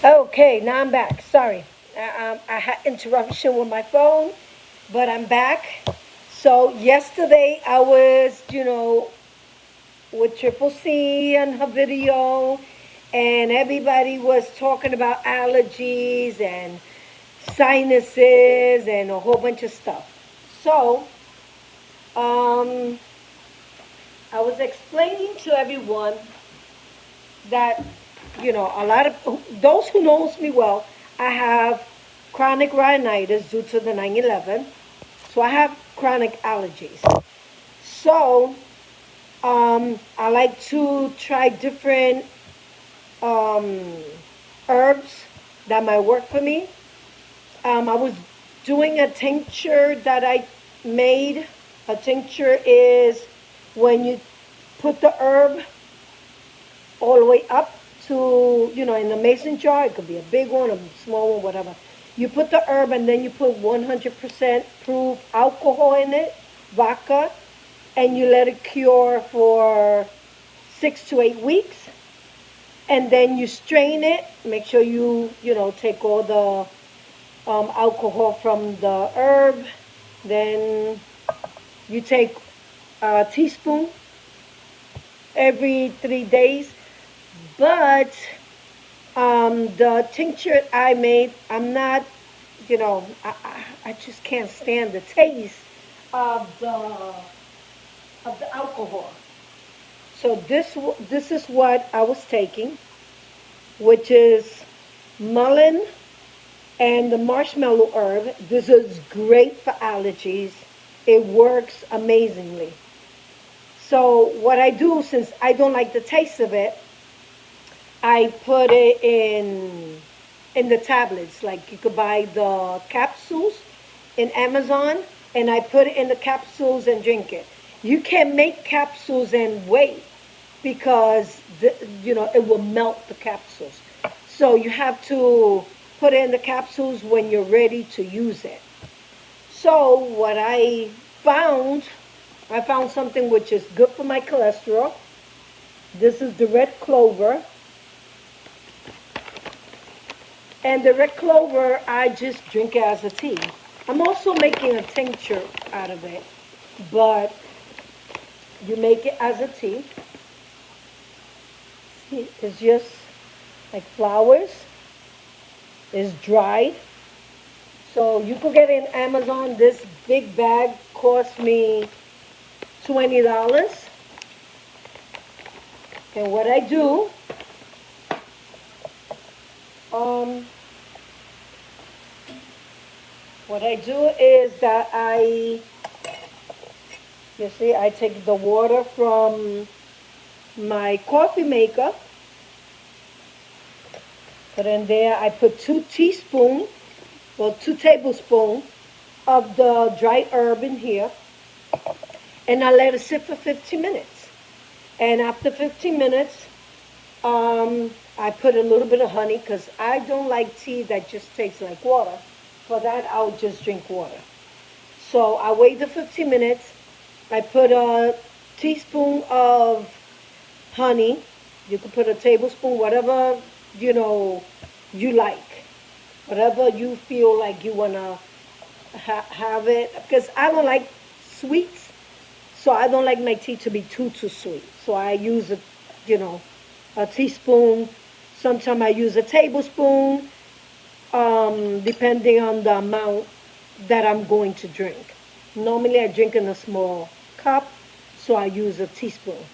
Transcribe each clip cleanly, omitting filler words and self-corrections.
Okay, now I'm back. Sorry. I had interruption with my phone, but I'm back. So yesterday I was, with Triple C and her video, and everybody was talking about allergies and sinuses and a whole bunch of stuff. So, um, I was explaining to everyone that a lot of those who knows me well, I have chronic rhinitis due to the 9/11. So I have chronic allergies. So I like to try different um, herbs that might work for me. I was doing a tincture that I made. A tincture is when you put the herb all the way up to, in a mason jar. It could be a big one, a small one, whatever. You put the herb and then you put 100% proof alcohol in it, vodka, and you let it cure for 6 to 8 weeks. And then you strain it. Make sure you take all the alcohol from the herb. Then you take a teaspoon every 3 days. But the tincture I made, I'm not, I just can't stand the taste of the alcohol. So this is what I was taking, which is mullein and the marshmallow herb. This is great for allergies. It works amazingly. So what I do, since I don't like the taste of it, I put it in the tablets. Like you could buy the capsules in Amazon, and I put it in the capsules and drink it. You can make capsules and wait because it will melt the capsules. So you have to put it in the capsules when you're ready to use it. So what found, I found something which is good for my cholesterol. This is the red clover. And the red clover, I just drink it as a tea. I'm also making a tincture out of it, but you make it as a tea. See, it's just like flowers. It's dried. So you could get it in Amazon. This big bag cost me $20. And what I do, um, is that you see, I take the water from my coffee maker, put in there. I put 2 teaspoons, well, 2 tablespoons of the dried herb in here, and I let it sit for 15 minutes. And after 15 minutes, I put a little bit of honey because I don't like tea that just tastes like water. For that, I'll just drink water. So I wait the 15 minutes. I put a teaspoon of honey. You can put a tablespoon, whatever, you like. Whatever you feel like you want to have it. Because I don't like sweets. So I don't like my tea to be too sweet. So I use a teaspoon. Sometimes I use a tablespoon, depending on the amount that I'm going to drink. Normally I drink in a small cup, so I use a teaspoon.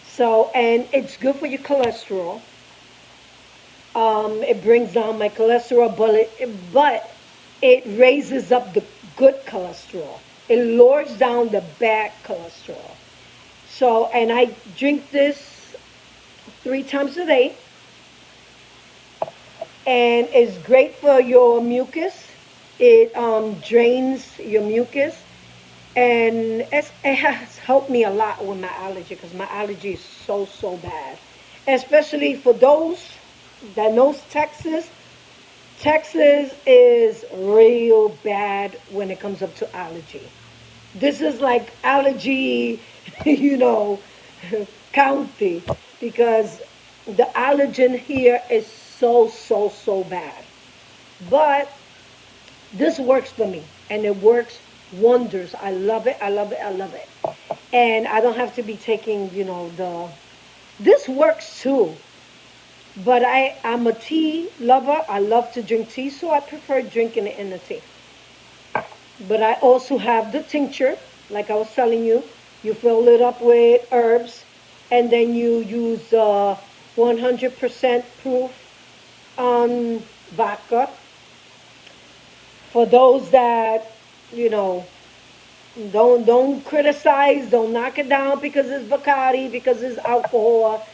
So, and it's good for your cholesterol. It brings down my cholesterol, but it raises up the good cholesterol. It lowers down the bad cholesterol. So, and I drink this 3 times a day. And it's great for your mucus. It drains your mucus. And it has helped me a lot with my allergy because my allergy is so bad. Especially for those that knows Texas. Texas is real bad when it comes up to allergy. This is like allergy, you know, county because the allergen here is so, so, so bad. But this works for me, and it works wonders. I love it. I love it. I love it. And I don't have to be taking, this works too. But I'm a tea lover. I love to drink tea, so I prefer drinking it in the tea. But I also have the tincture, like I was telling you. You fill it up with herbs, and then you use 100% proof vodka. For those that, you know, don't criticize, don't knock it down because it's Bacardi, because it's alcohol.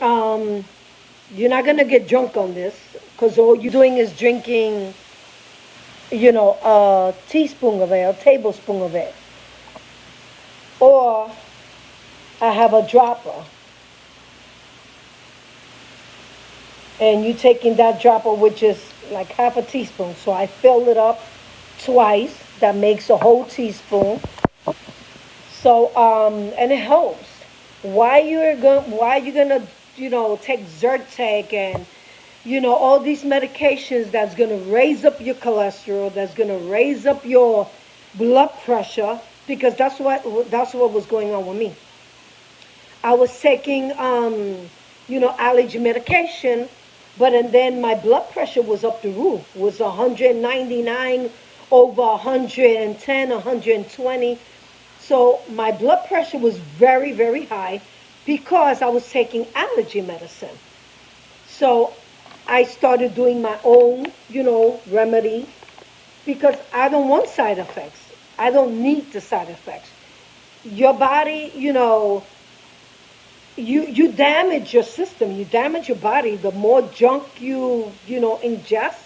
Um, you're not gonna get drunk on this because all you're doing is drinking, a teaspoon of it, a tablespoon of it. Or I have a dropper, and you're taking that dropper, which is like half a teaspoon. So I fill it up twice. That makes a whole teaspoon. So and it helps. Why you gonna take Zyrtec and all these medications that's gonna raise up your cholesterol, that's gonna raise up your blood pressure, because that's what was going on with me. I was taking allergy medication, but and then my blood pressure was up the roof. It was 199 over 110, 120. So my blood pressure was very, very high because I was taking allergy medicine. So I started doing my own, remedy, because I don't want side effects. I don't need the side effects. Your body, you damage your system, you damage your body. The more junk you ingest,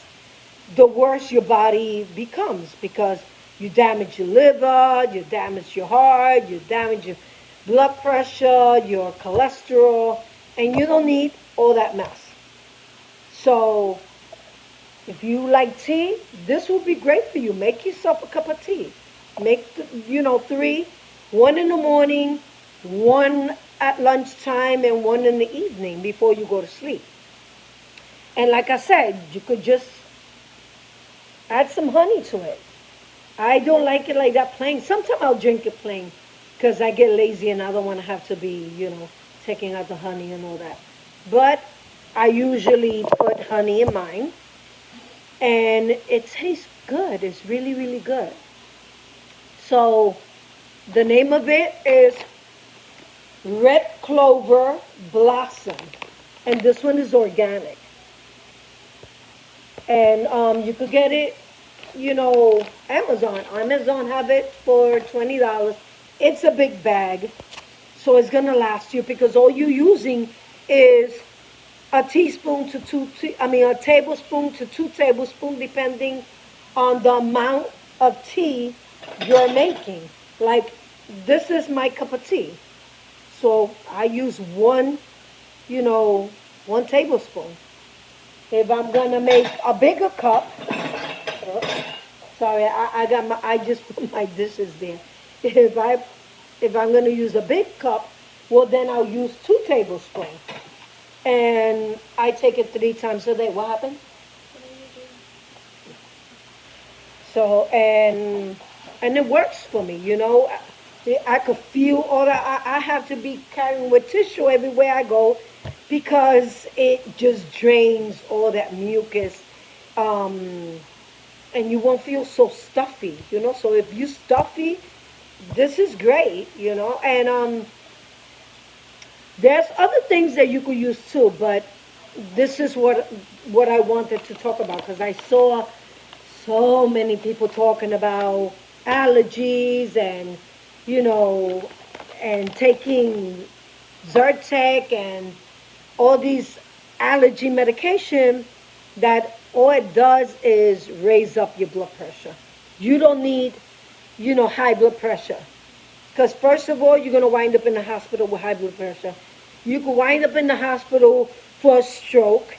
the worse your body becomes, because you damage your liver, you damage your heart, you damage your blood pressure, your cholesterol, and you don't need all that mess. So if you like tea, this will be great for you. Make yourself a cup of tea. Make, three, one in the morning, one at lunchtime, and one in the evening before you go to sleep. And like I said, you could just add some honey to it. I don't like it like that plain. Sometimes I'll drink it plain because I get lazy and I don't want to have to be, taking out the honey and all that. But I usually put honey in mine, and it tastes good. It's really, really good. So the name of it is Red Clover Blossom, and this one is organic. And you could get it, Amazon. Amazon have it for $20. It's a big bag, so it's gonna last you, because all you're using is a tablespoon to 2 tablespoons, depending on the amount of tea you're making. Like, this is my cup of tea, so I use one tablespoon. If I'm gonna make a bigger cup, sorry, I just put my dishes there. If I'm gonna use a big cup, well, then I'll use 2 tablespoons, and I take it 3 times a day. What happened? So and it works for me. I could feel all that. I have to be carrying with tissue everywhere I go, because it just drains all that mucus, and you won't feel so stuffy. So if you're stuffy, this is great. And there's other things that you could use too, but this is what I wanted to talk about, because I saw so many people talking about allergies and and taking Zyrtec and all these allergy medication, that all it does is raise up your blood pressure. You don't need, high blood pressure. Because first of all, you're going to wind up in the hospital with high blood pressure. You could wind up in the hospital for a stroke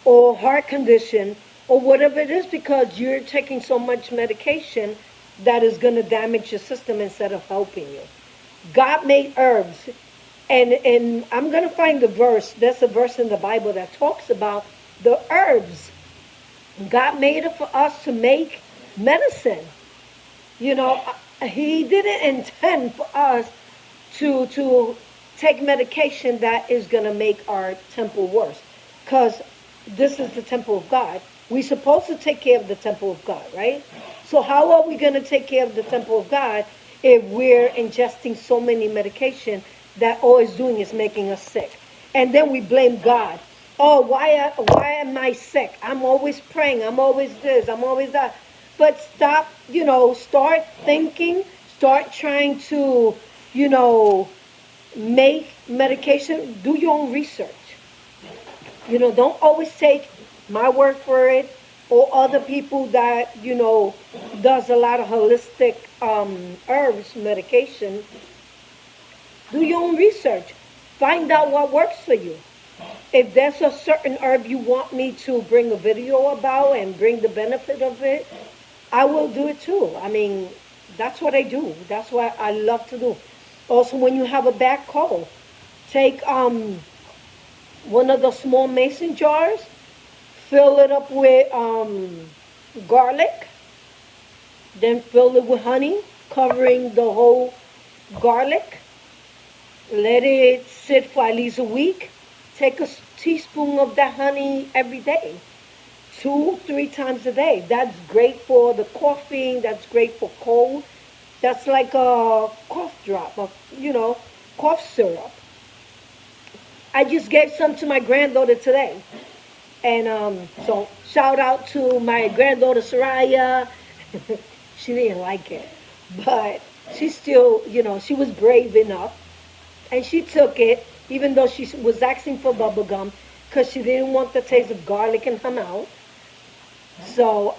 or heart condition or whatever it is, because you're taking so much medication that is going to damage your system instead of helping you. God made herbs, And I'm going to find the verse. There's a verse in the Bible that talks about the herbs. God made it for us to make medicine. You know, he didn't intend for us to take medication that is going to make our temple worse. Because this is the temple of God. We're supposed to take care of the temple of God, right? So how are we going to take care of the temple of God if we're ingesting so many medication that all it's doing is making us sick? And then we blame God. Oh, why am I sick? I'm always praying. I'm always this. I'm always that. But stop, start thinking, start trying to, you know, make medication, do your own research. Don't always take my word for it or other people that, does a lot of holistic herbs medication. Do your own research. Find out what works for you. If there's a certain herb you want me to bring a video about and bring the benefit of it, I will do it too. I mean, that's what I do. That's what I love to do. Also, when you have a bad cold, take one of the small mason jars, fill it up with garlic, then fill it with honey, covering the whole garlic. Let it sit for at least a week. Take a teaspoon of that honey every day, 2, 3 times a day. That's great for the coughing. That's great for cold. That's like a cough drop, cough syrup. I just gave some to my granddaughter today. And so shout out to my granddaughter Soraya. She didn't like it. But she still, she was brave enough. And she took it, even though she was asking for bubble gum, because she didn't want the taste of garlic in her mouth. So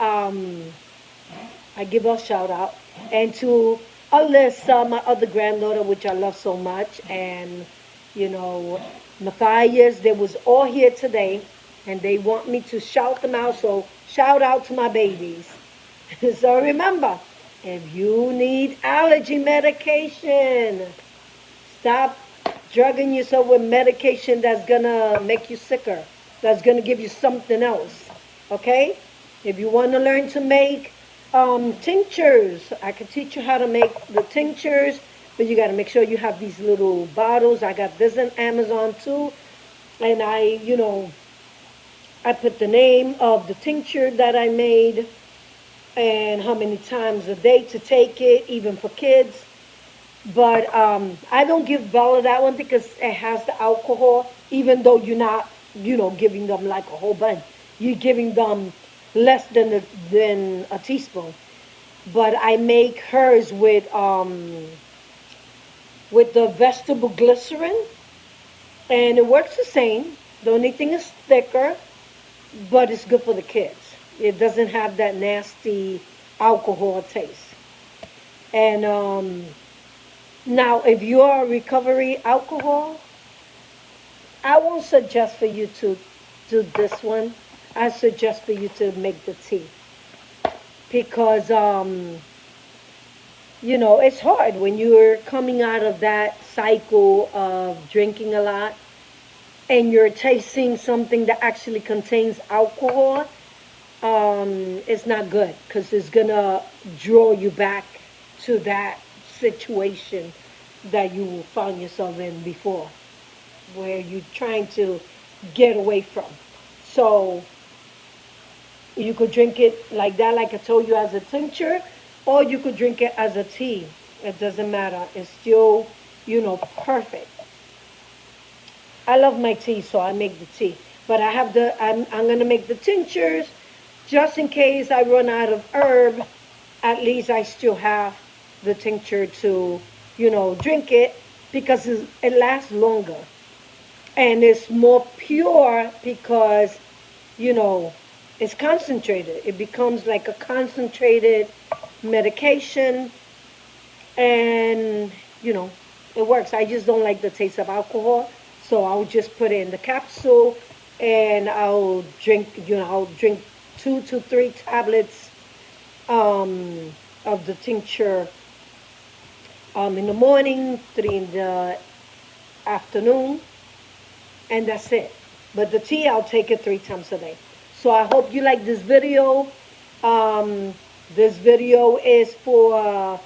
I give her a shout out. And to Alyssa, my other granddaughter, which I love so much, and, Matthias, they was all here today, and they want me to shout them out, so shout out to my babies. So remember, if you need allergy medication, stop drugging yourself with medication that's going to make you sicker, that's going to give you something else, okay? If you want to learn to make tinctures, I can teach you how to make the tinctures, but you got to make sure you have these little bottles. I got this on Amazon too, and I put the name of the tincture that I made and how many times a day to take it, even for kids. But I don't give Bella that one because it has the alcohol, even though you're not, giving them like a whole bunch. You're giving them less than a teaspoon. But I make hers with the vegetable glycerin, and it works the same. The only thing is thicker, but it's good for the kids. It doesn't have that nasty alcohol taste. And now, if you are recovery alcohol, I won't suggest for you to do this one. I suggest for you to make the tea. Because, it's hard when you're coming out of that cycle of drinking a lot and you're tasting something that actually contains alcohol. It's not good because it's going to draw you back to that situation that you found yourself in before, where you're trying to get away from. So you could drink it like that, like I told you, as a tincture, or you could drink it as a tea. It doesn't matter. It's still, perfect. I love my tea, so I make the tea. But I'm going to make the tinctures just in case I run out of herb. At least I still have the tincture to, drink it because it lasts longer. And it's more pure because, it's concentrated. It becomes like a concentrated medication. And, it works. I just don't like the taste of alcohol. So I'll just put it in the capsule and I'll drink 2 to 3 tablets of the tincture in the morning, 3 in the afternoon, and that's it. But the tea, I'll take it 3 times a day. So I hope you like this video. This video is for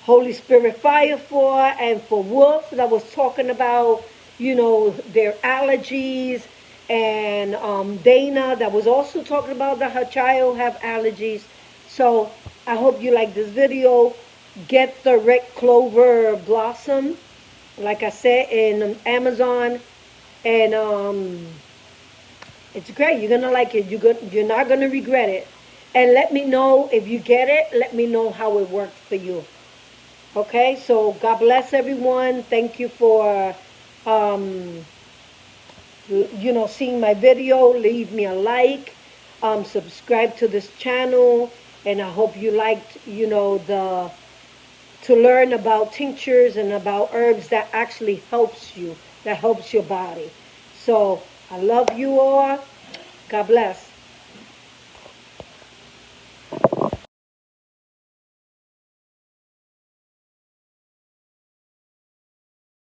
Holy Spirit Fire for and for Wolf that was talking about, their allergies, and Dana that was also talking about that her child have allergies. So I hope you like this video. Get the red clover blossom, like I said, in Amazon, and it's great. You're gonna like it. You're not gonna regret it. And let me know if you get it. Let me know how it worked for you. Okay. So God bless everyone. Thank you for seeing my video. Leave me a like. Subscribe to this channel, and I hope you liked to learn about tinctures and about herbs that actually helps you, that helps your body. So I love you all. God bless.